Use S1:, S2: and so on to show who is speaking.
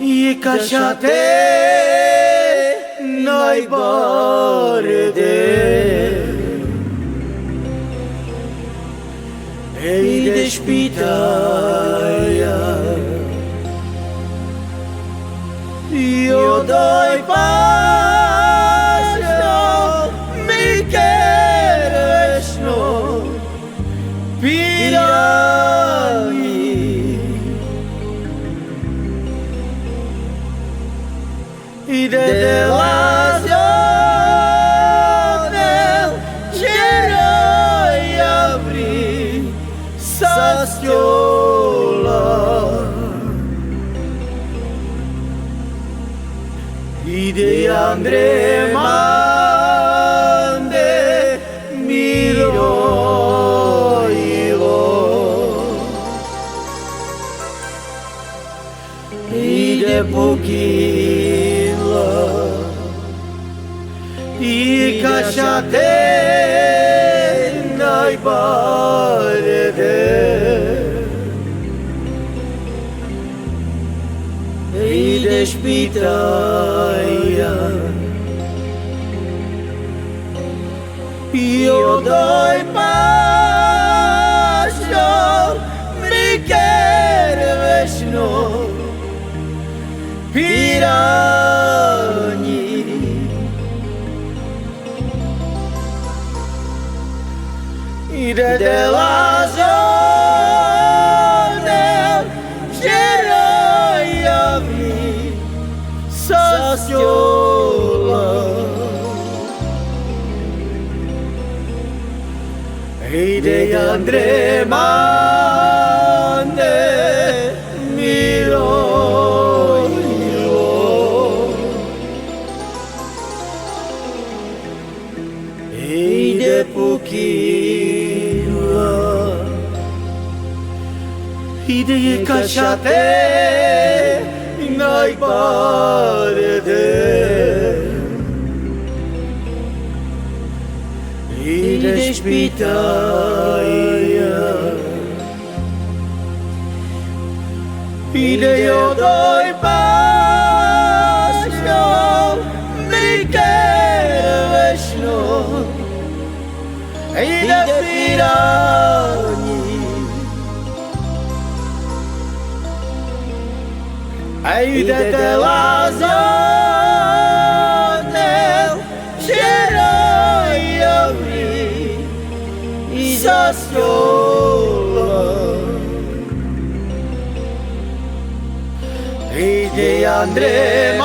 S1: e cachate noi borde e despitaia io doi passo mi queres no pirani e de la zona ceroi abri sastiola e de Andre mande miro de poquila e cachate nai barede e despitaia io doi passo mi queres no pirani e de la zona ceroi abri sastiola e de Andre mande miro poquila e de cachate nai barede e despitaia e de eu doi passo mi queres no e de pirani e de la zona ceroi abri sastiola e de Andre